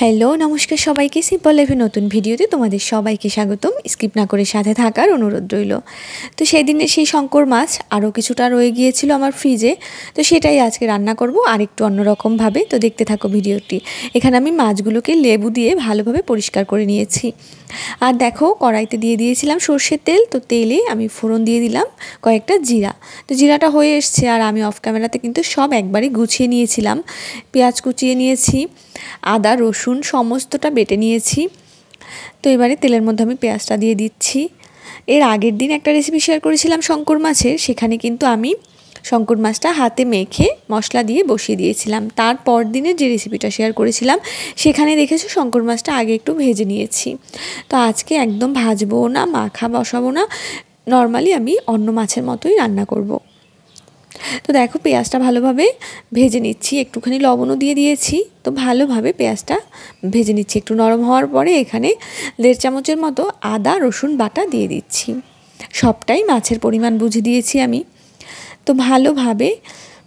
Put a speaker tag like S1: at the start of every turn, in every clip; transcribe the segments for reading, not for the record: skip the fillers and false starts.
S1: Hello নমস্কার সবাইকে simple লাইফে নতুন ভিডিওতে তোমাদের সবাইকে স্বাগতম। স্কিপ না করে সাথে থাকার অনুরোধ রইল। তো সেই দিনের সেই শঙ্কর মাছ আরও কিছুটা রয়ে গিয়েছিল আমার ফ্রিজে, তো সেটাই আজকে রান্না করব আর একটু অন্যরকমভাবে। তো দেখতে থাকো ভিডিওটি। এখানে আমি মাছগুলোকে লেবু দিয়ে ভালোভাবে পরিষ্কার করে নিয়েছি। আর দেখো কড়াইতে দিয়ে দিয়েছিলাম সর্ষের তেল। তো তেলে আমি ফোড়ন দিয়ে দিলাম কয়েকটা জিরা। তো জিরাটা হয়ে এসছে আর আমি অফ ক্যামেরাতে কিন্তু সব একবারে গুছিয়ে নিয়েছিলাম। পেঁয়াজ কুচিয়ে নিয়েছি, আদা রসুন সমস্তটা বেটে নিয়েছি। তো এবারে তেলের মধ্যে আমি পেঁয়াজটা দিয়ে দিচ্ছি। এর আগের দিন একটা রেসিপি শেয়ার করেছিলাম শঙ্কর মাছের, সেখানে কিন্তু আমি শঙ্কর মাছটা হাতে মেখে মশলা দিয়ে বসিয়ে দিয়েছিলাম। তারপর দিনের যে রেসিপিটা শেয়ার করেছিলাম সেখানে দেখেছো শঙ্কর মাছটা আগে একটু ভেজে নিয়েছি। তো আজকে একদম ভাজবো না, মাখা বসাবো না, নর্মালি আমি অন্য মাছের মতোই রান্না করব। তো দেখো পেঁয়াজটা ভালোভাবে ভেজে নিচ্ছি, একটুখানি লবণও দিয়ে দিয়েছি। তো ভালোভাবে পেঁয়াজটা ভেজে নিচ্ছি। একটু নরম হওয়ার পরে এখানে 1.5 চামচের মতো আদা রসুন বাটা দিয়ে দিচ্ছি। সবটাই মাছের পরিমাণ বুঝে দিয়েছি আমি। তো ভালোভাবে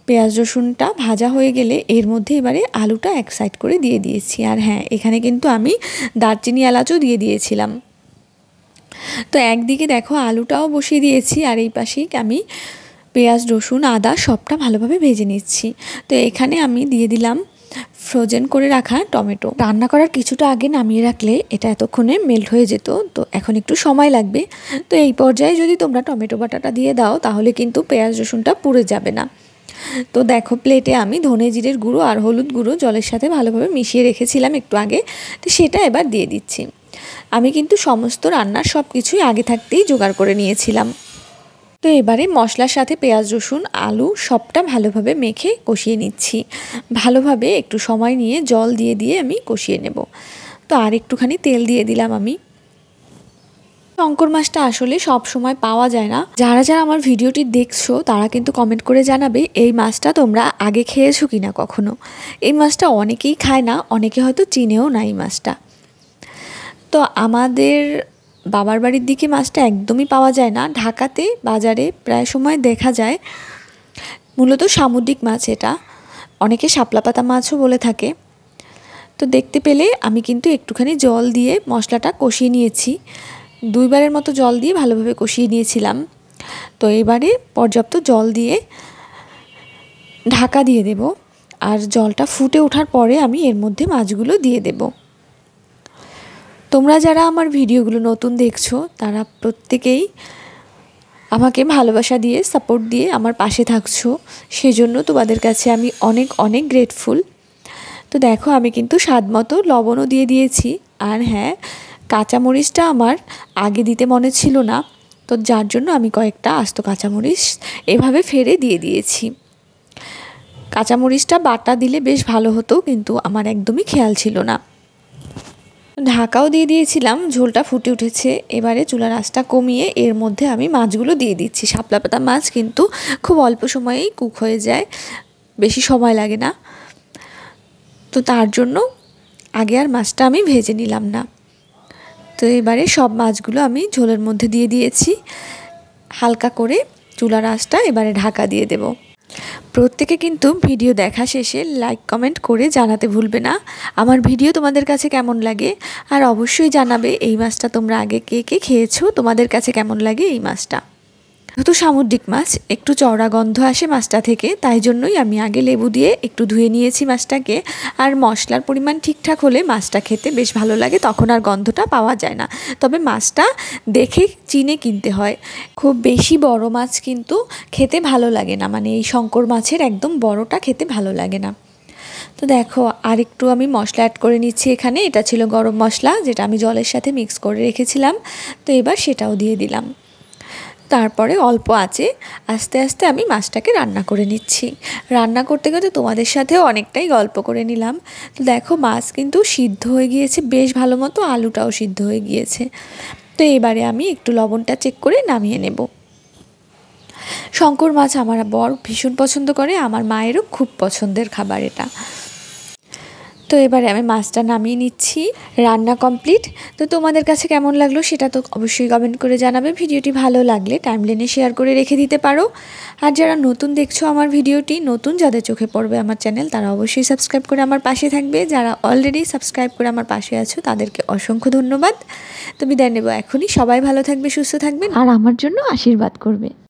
S1: পেঁয়াজ রসুনটা ভাজা হয়ে গেলে এর মধ্যে এবারে আলুটা এক সাইড করে দিয়ে দিয়েছি। আর হ্যাঁ, এখানে কিন্তু আমি দারচিনি এলাচও দিয়ে দিয়েছিলাম। তো একদিকে দেখো আলুটাও বসিয়ে দিয়েছি আর এই পাশেই আমি পেঁয়াজ রসুন আদা সবটা ভালোভাবে ভেজে নিচ্ছি। তো এখানে আমি দিয়ে দিলাম ফ্রোজেন করে রাখা টমেটো। রান্না করার কিছুটা আগে নামিয়ে রাখলে এটা এতক্ষণে মেল্ট হয়ে যেত, তো এখন একটু সময় লাগবে। তো এই পর্যায়ে যদি তোমরা টমেটো বাটাটা দিয়ে দাও তাহলে কিন্তু পেঁয়াজ রসুনটা পুড়ে যাবে না। তো দেখো প্লেটে আমি ধনে জিরের গুঁড়ো আর হলুদ গুঁড়ো জলের সাথে ভালোভাবে মিশিয়ে রেখেছিলাম একটু আগে, তো সেটা এবার দিয়ে দিচ্ছি। আমি কিন্তু সমস্ত রান্নার সব কিছুই আগে থাকতেই জোগাড় করে নিয়েছিলাম। তো এবারে মশলার সাথে পেঁয়াজ রসুন আলু সবটা ভালোভাবে মেখে কষিয়ে নিচ্ছি। ভালোভাবে একটু সময় নিয়ে জল দিয়ে দিয়ে আমি কষিয়ে নেব। তো আর একটুখানি তেল দিয়ে দিলাম আমি। শঙ্কর মাছটা আসলে সব সময় পাওয়া যায় না। যারা যারা আমার ভিডিওটি দেখছো তারা কিন্তু কমেন্ট করে জানাবে এই মাছটা তোমরা আগে খেয়েছো কিনা কখনো। এই মাছটা অনেকেই খায় না, অনেকে হয়তো চিনেও না এই মাছটা। তো আমাদের বাবার বাড়ির দিকে মাছটা একদমই পাওয়া যায় না। ঢাকাতে বাজারে প্রায় সময় দেখা যায়। মূলত সামুদ্রিক মাছ এটা, অনেকে শাপলা পাতা মাছও বলে থাকে। তো দেখতে পেলে আমি কিন্তু একটুখানি জল দিয়ে মশলাটা কষিয়ে নিয়েছি। 2 বারের মতো জল দিয়ে ভালোভাবে কষিয়ে নিয়েছিলাম। তো এবারে পর্যাপ্ত জল দিয়ে ঢাকা দিয়ে দেব। আর জলটা ফুটে ওঠার পরে আমি এর মধ্যে মাছগুলো দিয়ে দেব। তোমরা যারা আমার ভিডিওগুলো নতুন দেখছো তারা প্রত্যেকেই আমাকে ভালোবাসা দিয়ে সাপোর্ট দিয়ে আমার পাশে থাকছো, সেজন্য তোমাদের কাছে আমি অনেক অনেক গ্রেটফুল। তো দেখো আমি কিন্তু স্বাদ মতো লবণও দিয়ে দিয়েছি। আর হ্যাঁ, কাঁচামরিচটা আমার আগে দিতে মনে ছিল না, তো যার জন্য আমি কয়েকটা আস্ত কাঁচামরিচ এভাবে ফেরে দিয়ে দিয়েছি। কাঁচামরিচটা বাটা দিলে বেশ ভালো হতো, কিন্তু আমার একদমই খেয়াল ছিল না। ঢাকাও দিয়ে দিয়েছিলাম, ঝোলটা ফুটে উঠেছে। এবারে চুলার আঁচটা কমিয়ে এর মধ্যে আমি মাছগুলো দিয়ে দিচ্ছি। শাপলা পাতা মাছ কিন্তু খুব অল্প সময়েই কুক হয়ে যায়, বেশি সময় লাগে না। তো তার জন্য আগে আর মাছটা আমি ভেজে নিলাম না। তো এবারে সব মাছগুলো আমি ঝোলের মধ্যে দিয়ে দিয়েছি। হালকা করে চুলার আঁচটা এবারে ঢাকা দিয়ে দেব। প্রত্যেকে কিন্তু ভিডিও দেখা শেষে লাইক কমেন্ট করে জানাতে ভুলবে না আমার ভিডিও তোমাদের কাছে কেমন লাগে। আর অবশ্যই জানাবে এই মাছটা তোমরা আগে কে কে খেয়েছো, তোমাদের কাছে কেমন লাগে এই মাছটা। যেহেতু সামুদ্রিক মাছ একটু চওড়া গন্ধ আসে মাছটা থেকে, তাই জন্যই আমি আগে লেবু দিয়ে একটু ধুয়ে নিয়েছি মাছটাকে। আর মশলার পরিমাণ ঠিকঠাক হলে মাছটা খেতে বেশ ভালো লাগে, তখন আর গন্ধটা পাওয়া যায় না। তবে মাছটা দেখে চিনে কিনতে হয়। খুব বেশি বড় মাছ কিন্তু খেতে ভালো লাগে না, মানে এই শঙ্কর মাছের একদম বড়টা খেতে ভালো লাগে না। তো দেখো আর একটু আমি মশলা অ্যাড করে নিচ্ছি এখানে। এটা ছিল গরম মশলা, যেটা আমি জলের সাথে মিক্স করে রেখেছিলাম। তো এবার সেটাও দিয়ে দিলাম। তারপরে অল্প আঁচে আস্তে আস্তে আমি মাছটাকে রান্না করে নিচ্ছি। রান্না করতে করতে তোমাদের সাথেও অনেকটাই গল্প করে নিলাম। তো দেখো মাছ কিন্তু সিদ্ধ হয়ে গিয়েছে বেশ ভালো মতো, আলুটাও সিদ্ধ হয়ে গিয়েছে। তো এবারে আমি একটু লবণটা চেক করে নামিয়ে নেব। শঙ্কর মাছ আমার বর ভীষণ পছন্দ করে, আমার মায়েরও খুব পছন্দের খাবার এটা। তো এবারে আমি মাছটা নামিয়ে নিচ্ছি, রান্না কমপ্লিট। তো তোমাদের কাছে কেমন লাগলো সেটা তো অবশ্যই কমেন্ট করে জানাবে। ভিডিওটি ভালো লাগলে টাইমলাইনে শেয়ার করে রেখে দিতে পারো। আর যারা নতুন দেখছো আমার ভিডিওটি, নতুন যাদের চোখে পড়বে আমার চ্যানেল, তারা অবশ্যই সাবস্ক্রাইব করে আমার পাশে থাকবে। যারা অলরেডি সাবস্ক্রাইব করে আমার পাশে আছো তাদেরকে অসংখ্য ধন্যবাদ। তো বিদায় নেব এখনই। সবাই ভালো থাকবে, সুস্থ থাকবেন আর আমার জন্য আশীর্বাদ করবে।